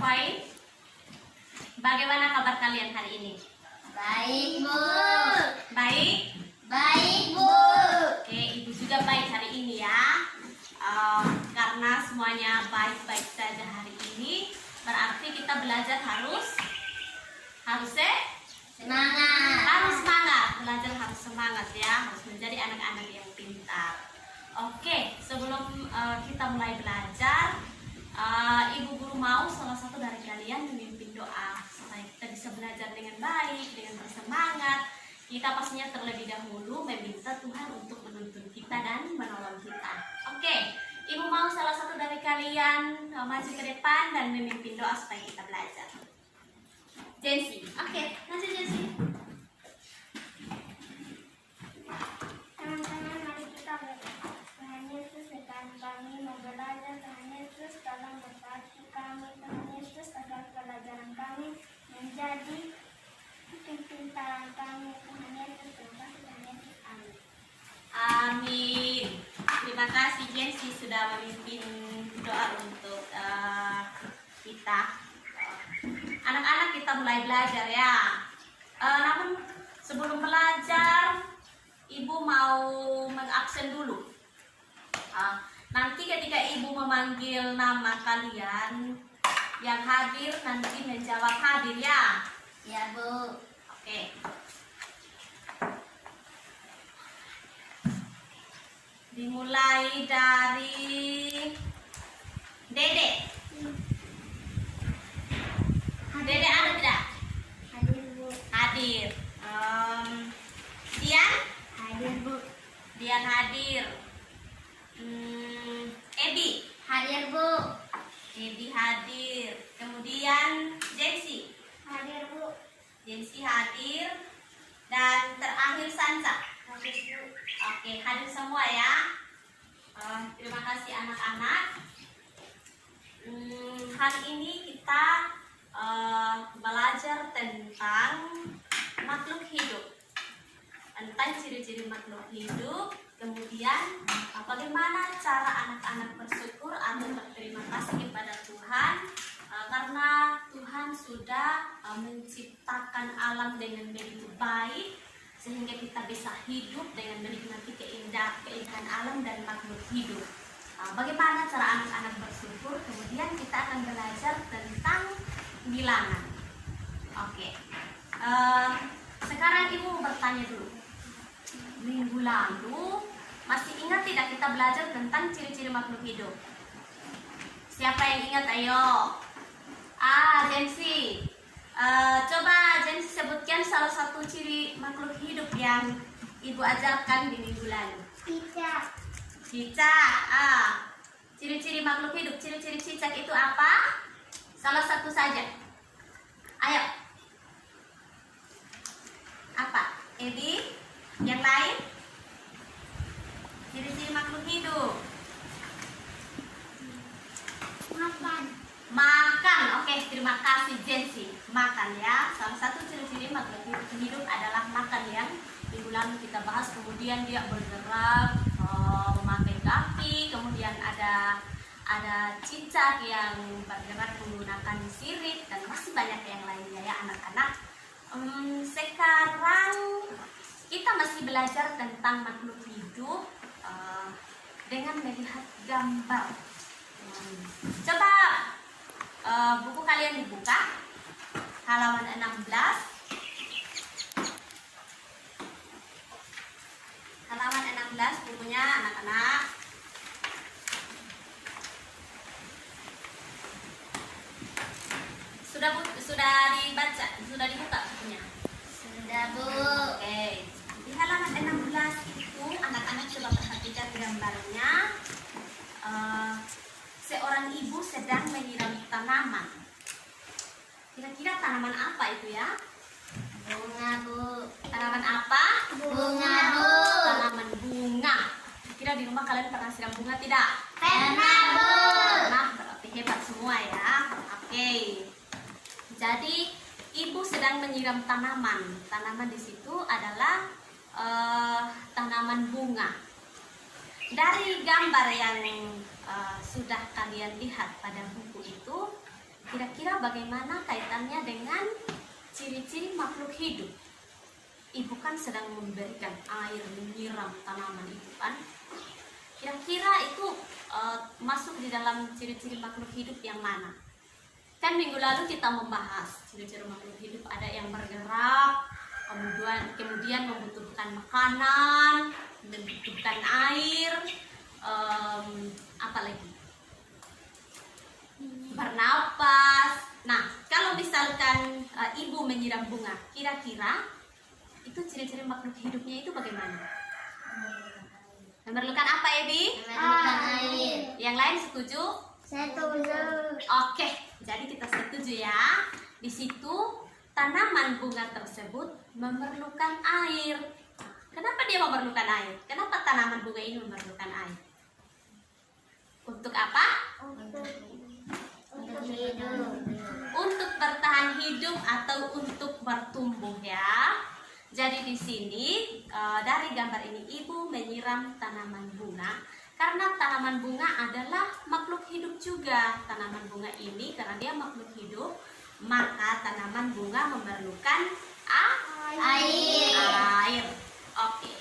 baik? Bagaimana kabar kalian hari ini? Baik, Bu. Baik? Baik, Bu. Oke, Ibu juga baik hari ini ya. Karena semuanya baik-baik saja hari ini, berarti kita belajar harus Semangat. harus semangat. Belajar harus semangat ya, harus menjadi anak-anak yang pintar. Oke, sebelum kita mulai belajar, Ibu guru mau salah satu dari kalian memimpin doa supaya kita bisa belajar dengan baik, dengan bersemangat. Kita pastinya terlebih dahulu meminta Tuhan untuk menuntun kita dan menolong kita. Oke, Ibu mau salah satu dari kalian maju ke depan dan memimpin doa supaya kita belajar. Jensi, oke, maju Jensi. Teman-teman, mari kita berdoa. Tuhan Yesus, berikan kami mau belajar. Tuhan Yesus, tolong berkati kami. Tuhan Yesus, agar pelajaran kami menjadi kepintaran kami. Tuhan Yesus, terima kasih. Tuhan Yesus, amin. Amin. Terima kasih Jensi sudah memimpin doa untuk kita. Anak-anak kita mulai belajar ya. Namun sebelum belajar, Ibu mau mengabsen dulu. Nanti ketika Ibu memanggil nama kalian, yang hadir nanti menjawab hadir ya. Ya, Bu. Oke. Dimulai dari Dede. Dede ada tidak? Hadir, Bu. Hadir. Dian? Hadir, Bu. Dian hadir. Ebi? Hadir, Bu. Ebi hadir. Kemudian Jensi? Hadir, Bu. Jensi hadir. Dan terakhir Sansa. Hadir, Bu. Oke, hadir semua ya. Terima kasih anak-anak. Hari ini kita belajar tentang makhluk hidup, tentang ciri-ciri makhluk hidup. Kemudian bagaimana cara anak-anak bersyukur atau berterima kasih kepada Tuhan karena Tuhan sudah menciptakan alam dengan begitu baik sehingga kita bisa hidup dengan menikmati keindahan alam dan makhluk hidup. Bagaimana cara anak-anak bersyukur? Kemudian kita akan belajar tentang bilangan. Oke. Sekarang Ibu mau bertanya dulu. Minggu lalu masih ingat tidak kita belajar tentang ciri-ciri makhluk hidup? Siapa yang ingat? Ayo. Jensi. Coba Jensi sebutkan salah satu ciri makhluk hidup yang Ibu ajarkan di minggu lalu. Cicak. Cicak. Ciri-ciri makhluk hidup, ciri-ciri cicak itu apa? Salah satu saja. Ayo. Apa? Edi? Yang lain? Ciri-ciri makhluk hidup. Makan. Makan. Oke, terima kasih Jensi. Makan ya. Salah satu ciri-ciri makhluk hidup adalah makan yang minggu lalu kita bahas. Kemudian dia bergerak, memakai kaki. Kemudian ada cicak yang bergerak menggunakan sirip dan masih banyak yang lainnya ya anak-anak. Sekarang kita masih belajar tentang makhluk hidup dengan melihat gambar. Coba buku kalian dibuka halaman 16. Halaman 16 bukunya anak-anak. Sudah dibaca, sudah dibuka bukunya. Sudah, Bu. Oke. Di halaman 16 itu anak-anak coba perhatikan gambarnya. Seorang ibu sedang menyiram tanaman. Kira-kira tanaman apa itu ya? Bunga, Bu. Tanaman apa? Bunga, Bu. Tanaman bunga. Kira di rumah kalian pernah siram bunga tidak? Pernah, Bu. Nah, berarti hebat semua ya. Oke. Jadi ibu sedang menyiram tanaman. Tanaman di situ adalah tanaman bunga. Dari gambar yang sudah kalian lihat pada buku itu, Kira-kira bagaimana kaitannya dengan ciri-ciri makhluk hidup? Ibu kan sedang memberikan air, menyiram tanaman itu kan. Kira-kira itu masuk di dalam ciri-ciri makhluk hidup yang mana? Kan minggu lalu kita membahas ciri-ciri makhluk hidup, ada yang bergerak, kemudian membutuhkan makanan, membutuhkan air, apa lagi? Bernapas. Nah, kalau misalkan ibu menyiram bunga, kira-kira itu ciri-ciri makhluk hidupnya itu bagaimana? Memerlukan apa, Ebi? Memerlukan air. Yang lain setuju? Setuju. Oke, jadi kita setuju ya. Di situ tanaman bunga tersebut memerlukan air. Kenapa dia memerlukan air? Kenapa tanaman bunga ini memerlukan air? Untuk apa? Untuk hidup. Untuk bertahan hidup atau untuk bertumbuh ya. Jadi di sini dari gambar ini ibu menyiram tanaman bunga karena tanaman bunga adalah makhluk hidup juga. Tanaman bunga ini karena dia makhluk hidup, maka tanaman bunga memerlukan air. Oke.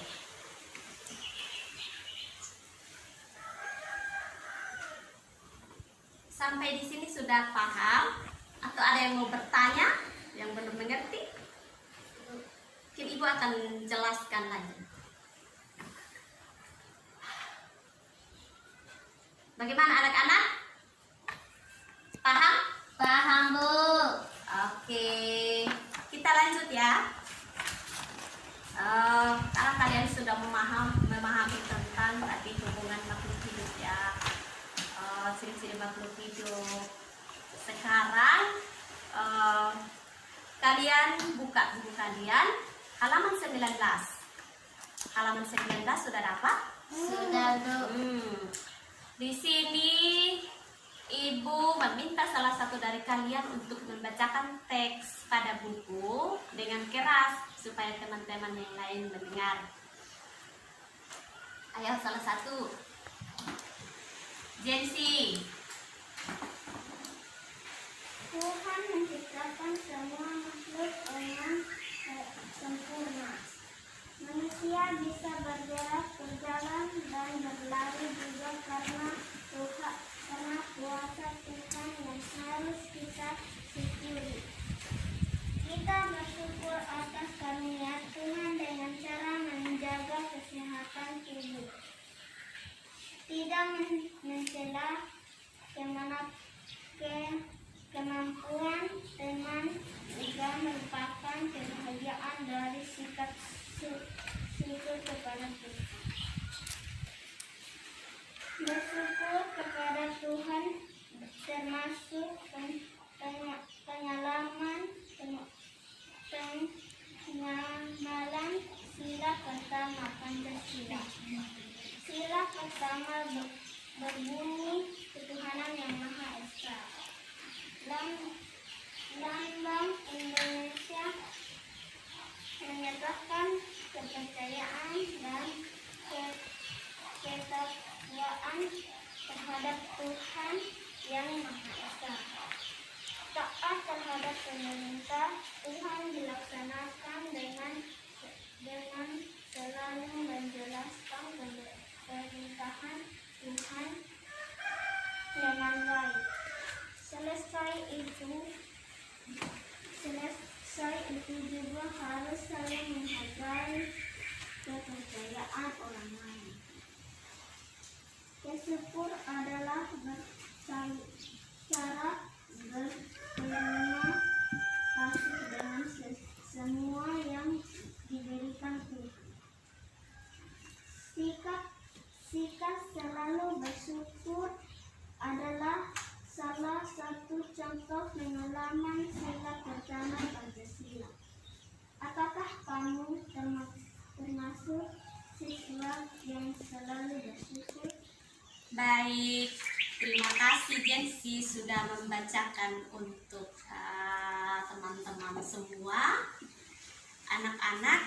Sampai di sini sudah paham? Atau ada yang mau bertanya yang belum mengerti? Mungkin ibu akan jelaskan lagi. Bagaimana anak-anak? Paham? Paham, Bu. Oke, kita lanjut ya. Karena kalian sudah memahami tentang tadi hubungan makhluk hidup ya, ciri-ciri makhluk hidup. Sekarang kalian buka buku kalian. Halaman 19. Halaman 19 sudah dapat? Sudah, Bu. Di sini ibu meminta salah satu dari kalian untuk membacakan teks pada buku dengan keras supaya teman-teman yang lain mendengar. Ayo salah satu. Jensi. Tuhan menciptakan semua makhluk dengan sempurna. Manusia bisa bergerak, berjalan, dan berlari juga karena kuasa Tuhan yang harus kita syukuri. Kita bersyukur atas karunia Tuhan dengan cara menjaga kesehatan tubuh, tidak mencela kemampuan teman, juga merupakan kebahagiaan dari sikap syukur kepada Tuhan. Bersyukur kepada Tuhan termasuk penyamalan sila pertama Pancasila. Sila pertama berbunyi ketuhanan yang Maha Esa. Lambang Indonesia menyatakan kepercayaan dan ketakwaan terhadap Tuhan yang Maha Esa. Taat terhadap pemerintah Tuhan dilaksanakan dengan selalu menjelaskan pemerintahan Tuhan dengan baik. Selesai itu juga harus saling menghargai kepercayaan orang lain. Bersyukur adalah cara berterima kasih dengan semua yang diberikan Tuhan. Sikap selalu bersyukur adalah salah satu contoh pengalaman sila pertama Pancasila. Apakah kamu termasuk siswa yang selalu bersyukur? Baik, terima kasih Jensi sudah membacakan untuk teman-teman semua. Anak-anak,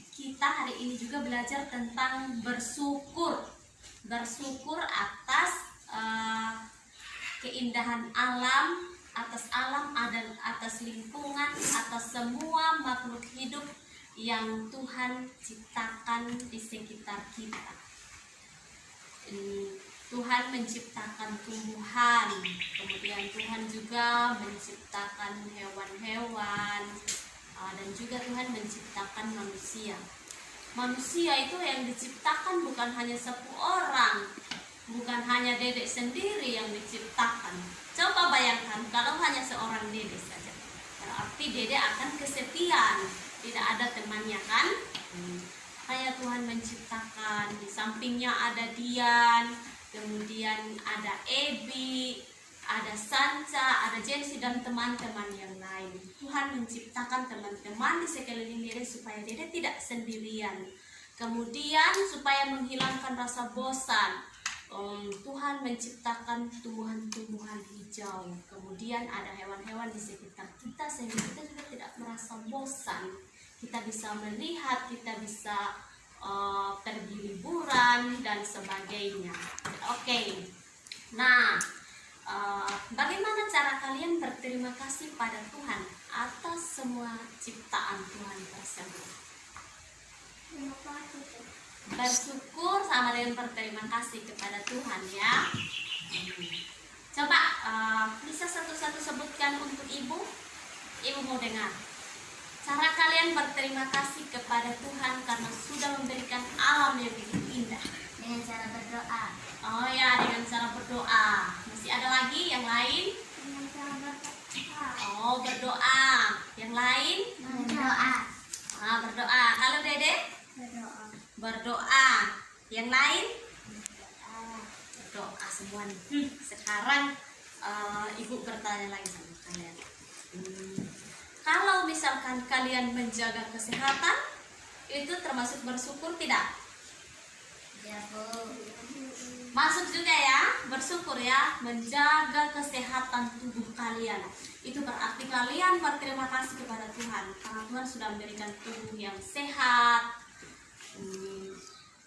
kita hari ini juga belajar tentang bersyukur. Bersyukur atas keindahan alam, dan atas lingkungan, atas semua makhluk hidup yang Tuhan ciptakan di sekitar kita. Tuhan menciptakan tumbuhan, kemudian Tuhan juga menciptakan hewan-hewan, dan juga Tuhan menciptakan manusia. Manusia itu yang diciptakan bukan hanya satu orang, bukan hanya dedek sendiri yang diciptakan. Coba bayangkan kalau hanya seorang dedek saja, berarti dedek akan kesepian, tidak ada temannya kan? Kayak Tuhan menciptakan, di sampingnya ada Dian, kemudian ada Ebi, ada Sanca, ada Jensi, dan teman-teman yang lain. Tuhan menciptakan teman-teman di sekeliling Dede supaya Dede tidak sendirian. Kemudian supaya menghilangkan rasa bosan, Tuhan menciptakan tumbuhan-tumbuhan hijau. Kemudian ada hewan-hewan di sekitar kita sehingga kita juga tidak merasa bosan. Kita bisa melihat, kita bisa pergi liburan dan sebagainya. Oke. Nah, bagaimana cara kalian berterima kasih pada Tuhan atas semua ciptaan Tuhan tersebut? Terima kasih. Bersyukur sama dengan berterima kasih kepada Tuhan ya. Coba bisa satu-satu sebutkan untuk ibu. Ibu mau dengar cara kalian berterima kasih kepada Tuhan karena sudah memberikan alam yang begitu indah. Dengan cara berdoa. Oh ya, dengan cara berdoa. Masih ada lagi yang lain? Dengan cara berdoa. Oh, berdoa. Yang lain? Berdoa. Berdoa. Kalau Dede? Berdoa. Berdoa. Yang lain? Berdoa semuanya. Sekarang ibu bertanya lagi sama kalian. Kalau misalkan kalian menjaga kesehatan, itu termasuk bersyukur tidak? Ya, Bu. Masuk juga ya, bersyukur ya, menjaga kesehatan tubuh kalian. Itu berarti kalian berterima kasih kepada Tuhan karena Tuhan sudah memberikan tubuh yang sehat,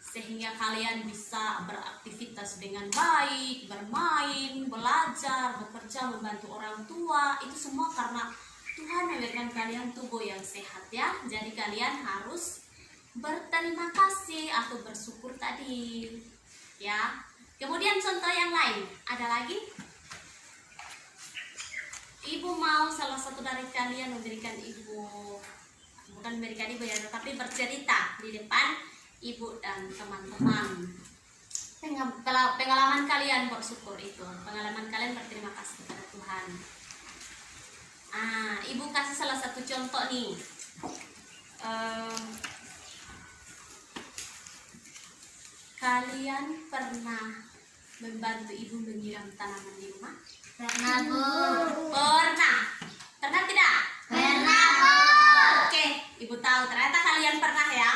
sehingga kalian bisa beraktivitas dengan baik, bermain, belajar, bekerja, membantu orang tua. Itu semua karena Tuhan memberikan kalian tubuh yang sehat ya. Jadi kalian harus berterima kasih atau bersyukur tadi ya. Kemudian contoh yang lain ada lagi? Ibu mau salah satu dari kalian memberikan ibu, bukan memberikan ibu ya, tetapi bercerita di depan ibu dan teman-teman pengalaman kalian bersyukur itu, pengalaman kalian berterima kasih kepada Tuhan. Ibu kasih salah satu contoh nih. Kalian pernah membantu ibu menyiram tanaman di rumah? Pernah, Bu. Pernah. Pernah tidak? Pernah, Bu. Oke, ibu tahu ternyata kalian pernah ya.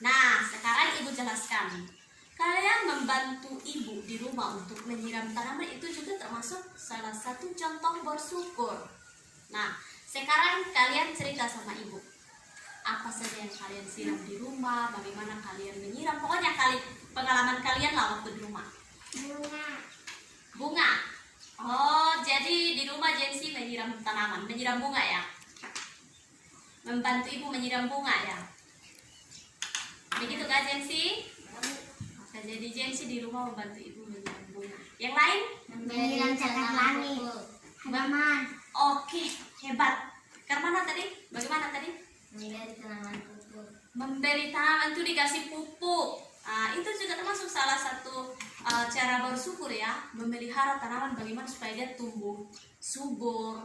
Nah, sekarang ibu jelaskan. Kalian membantu ibu di rumah untuk menyiram tanaman itu juga termasuk salah satu contoh bersyukur. Nah, sekarang kalian cerita sama ibu. Apa saja yang kalian siram di rumah, bagaimana kalian menyiram, pokoknya pengalaman kalian lah waktu di rumah. Bunga. Bunga. Oh, jadi di rumah Jensi menyiram tanaman, menyiram bunga ya? Membantu ibu menyiram bunga ya? Begitu kan Jensi? Oke, jadi Jensi di rumah membantu ibu menyiram bunga. Yang lain? Menyiram cakar langit. Halaman. Oke, hebat. Karmana tadi? Bagaimana tadi? Memberi tanaman pupuk. Memberi tanaman itu dikasih pupuk. Itu juga termasuk salah satu cara bersyukur ya, memelihara tanaman bagaimana supaya dia tumbuh subur,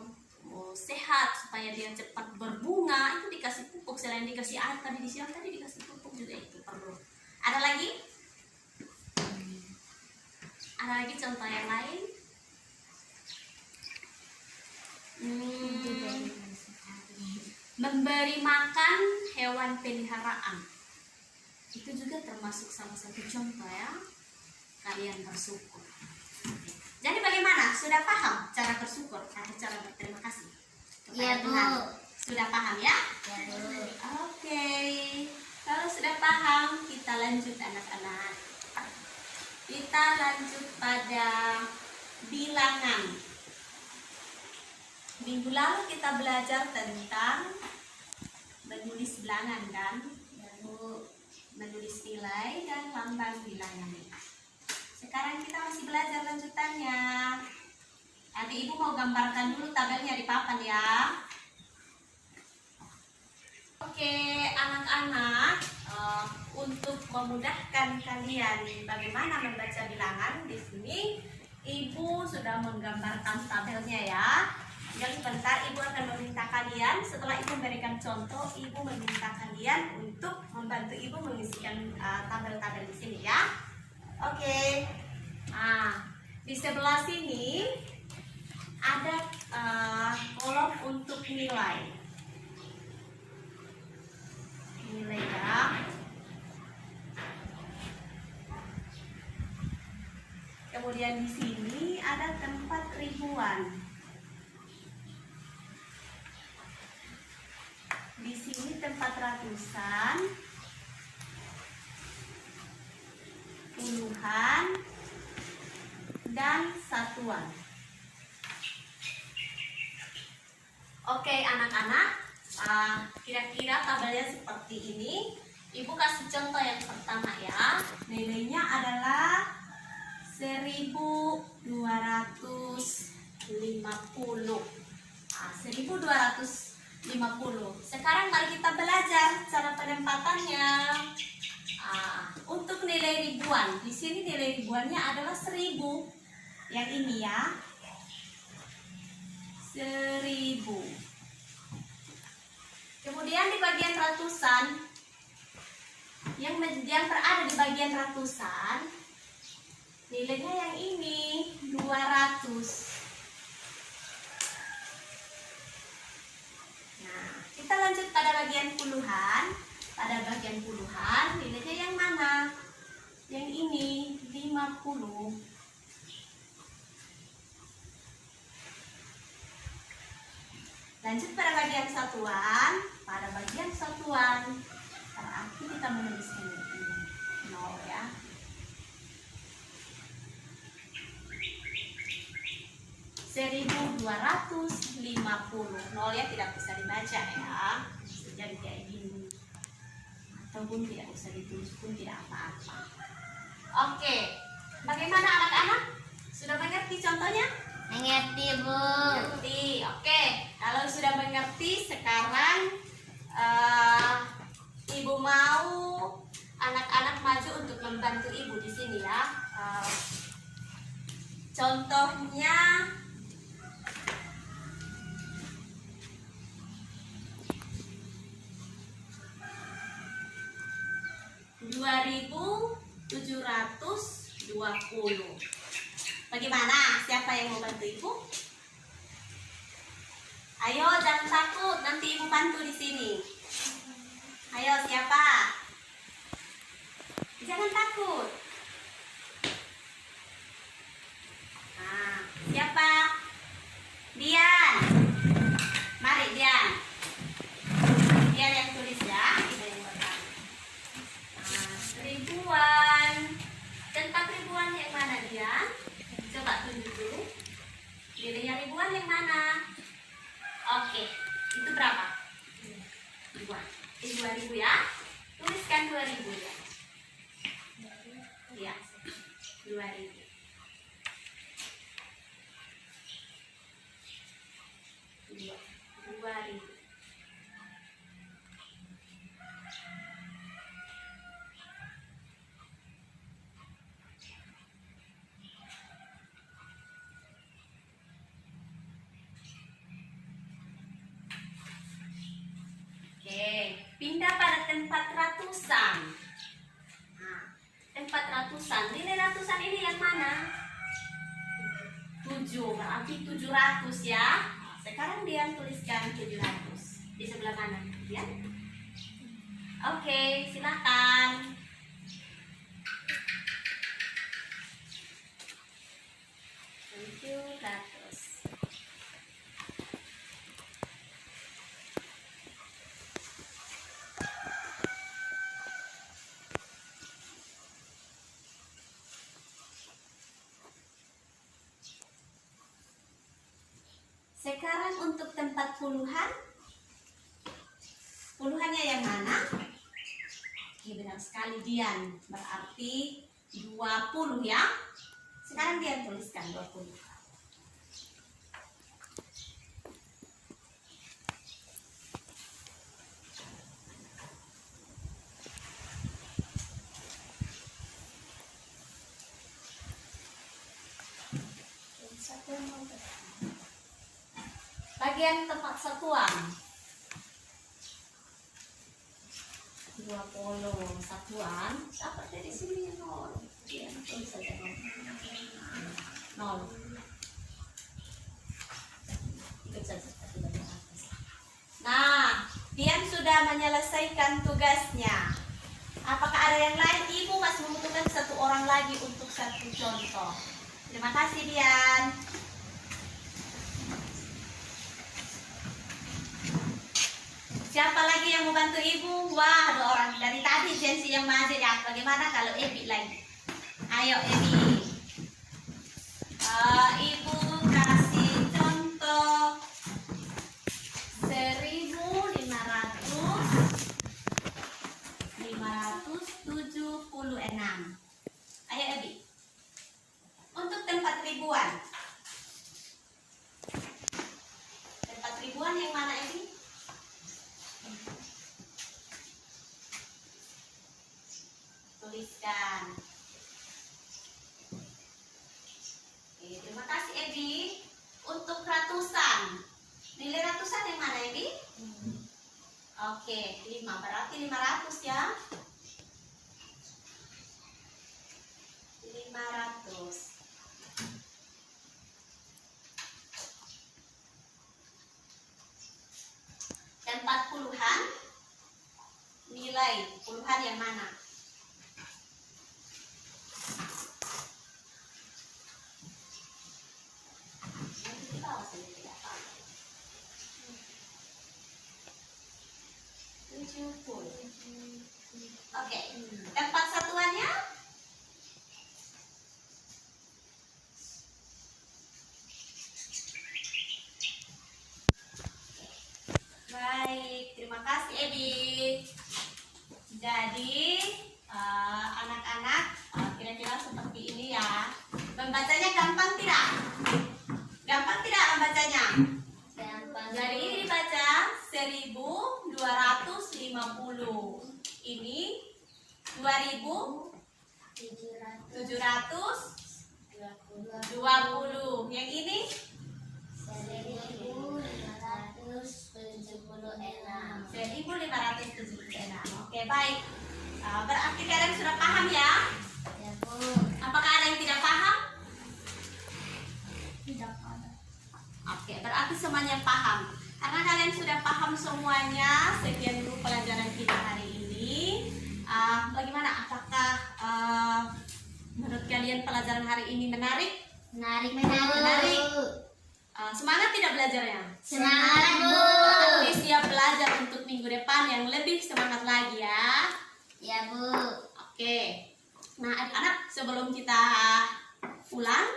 sehat, supaya dia cepat berbunga. Itu dikasih pupuk, selain dikasih air tadi disiram tadi dikasih pupuk juga itu perlu. Ada lagi? Ada lagi contoh yang lain? Memberi makan hewan peliharaan itu juga termasuk salah satu contoh ya kalian bersyukur. Jadi bagaimana? Sudah paham cara bersyukur atau cara berterima kasih kepada Iya, Bu. Tuhan? Sudah paham ya? Ya, Bu. Oke. Kalau sudah paham, kita lanjut anak-anak. Kita lanjut pada bilangan. Minggu lalu kita belajar tentang menulis bilangan kan, lalu menulis nilai dan lambang bilangan. Sekarang kita masih belajar lanjutannya. Nanti ibu mau gambarkan dulu tabelnya di papan ya. Oke, anak-anak, untuk memudahkan kalian bagaimana membaca bilangan, di sini ibu sudah menggambarkan tabelnya ya. Jadi sebentar ibu akan meminta kalian, setelah ibu memberikan contoh, ibu meminta kalian untuk membantu ibu mengisikan tabel-tabel di sini ya. Oke. Nah, di sebelah sini ada kolom untuk nilai. Nilai ya. Kemudian di sini ada tempat ribuan. Di sini tempat ratusan, puluhan, dan satuan. Oke anak-anak, kira-kira tabelnya seperti ini. Ibu kasih contoh yang pertama ya. Nilainya adalah 1250. 1250. Sekarang mari kita belajar cara penempatannya. Untuk nilai ribuan, di sini nilai ribuannya adalah 1000. Yang ini ya, 1000. Kemudian di bagian ratusan, yang berada di bagian ratusan, nilainya yang ini 200. Nah, kita lanjut pada bagian puluhan. Pada bagian puluhan, nilainya yang mana? Yang ini 50. Lanjut pada bagian satuan. Pada bagian satuan, berarti kita menuliskan ini 0 ya. Nol ya, tidak bisa dibaca ya. Jadi kayak gini. Ataupun tidak bisa ditulis pun tidak apa-apa. Oke, bagaimana anak-anak? Sudah mengerti contohnya? Mengerti, Bu. Mengerti. Oke, kalau sudah mengerti, sekarang ibu mau anak-anak maju untuk membantu ibu di sini ya. Contohnya Rp2.720. Bagaimana? Siapa yang mau bantu ibu? Ayo, jangan takut. Nanti ibu bantu di sini. Ayo, siapa? Jangan takut. Nah, siapa? Dian. Mari, Dian. Dian yang tulis ya. Kita yang pertama. Ribuan. Tempat ribuan yang mana, Dian? Coba tunjuk dulu. Nilainya ribuan yang mana? Oke, itu berapa? 2. 2000 ya. Tuliskan 2000 ya. Ya, 2000. 2000. Oke, pindah pada tempat ratusan. Nah, tempat ratusan. Nilai ratusan ini yang mana? 7, berarti 700 ya. Sekarang Dian tuliskan 700. Di sebelah mana, Dian? Oke, silakan. Sekarang untuk tempat puluhan. Puluhannya yang mana? Oke, benar sekali Dian. Berarti 20 ya. Sekarang Dian tuliskan 20. Bagian tempat satuan 20 satuan seperti di sini 0. Ya, tulis saja 0. Ikut saja seperti bagian atas. Nah, Dian sudah menyelesaikan tugasnya. Apakah ada yang lain? Ibu masih membutuhkan satu orang lagi untuk satu contoh. Terima kasih Dian. Siapa lagi yang mau bantu ibu? Wah, 2 orang dari tadi Jensi yang maju ya. Bagaimana kalau Ebi lagi? Ayo Ebi. Ibu kasih contoh 1.576. Ayo Ebi. Untuk tempat ribuan. Tempat ribuan yang mana Ebi? Tuliskan. Oke, terima kasih Ebi. Untuk ratusan, nilai ratusan yang mana Ebi? Oke, 5 berarti 500 ya. 500. Tempat puluhan, nilai puluhan yang mana? Oke, tempat satuannya? Baik, terima kasih Ebi. Jadi anak-anak kira-kira seperti ini ya. Membacanya gampang tidak? Gampang tidak membacanya? Gampang. Jadi ini dibaca 1250. Ini 2720. Yang ini 1576. 1576. Oke, baik. Berarti kalian sudah paham ya? Ya Bu. Apakah ada yang tidak paham? Tidak ada. Oke, berarti semuanya paham. Karena kalian sudah paham semuanya, sekian dulu pelajaran kita hari ini. Bagaimana? Apakah menurut kalian pelajaran hari ini menarik? Menarik. Menarik. Semangat tidak belajarnya? Semangat Bu. Berarti siap belajar untuk minggu depan yang lebih semangat lagi ya. Ya Bu. Oke. Nah, anak-anak, sebelum kita pulang,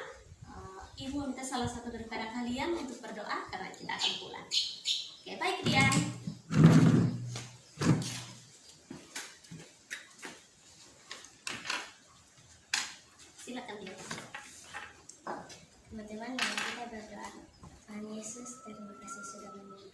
Ibu minta salah satu daripada kalian untuk berdoa karena kita akan pulang. Oke, baik Dian. Silakan Dian. Teman-teman, mari kita berdoa. Tuhan Yesus, terima kasih sudah menolong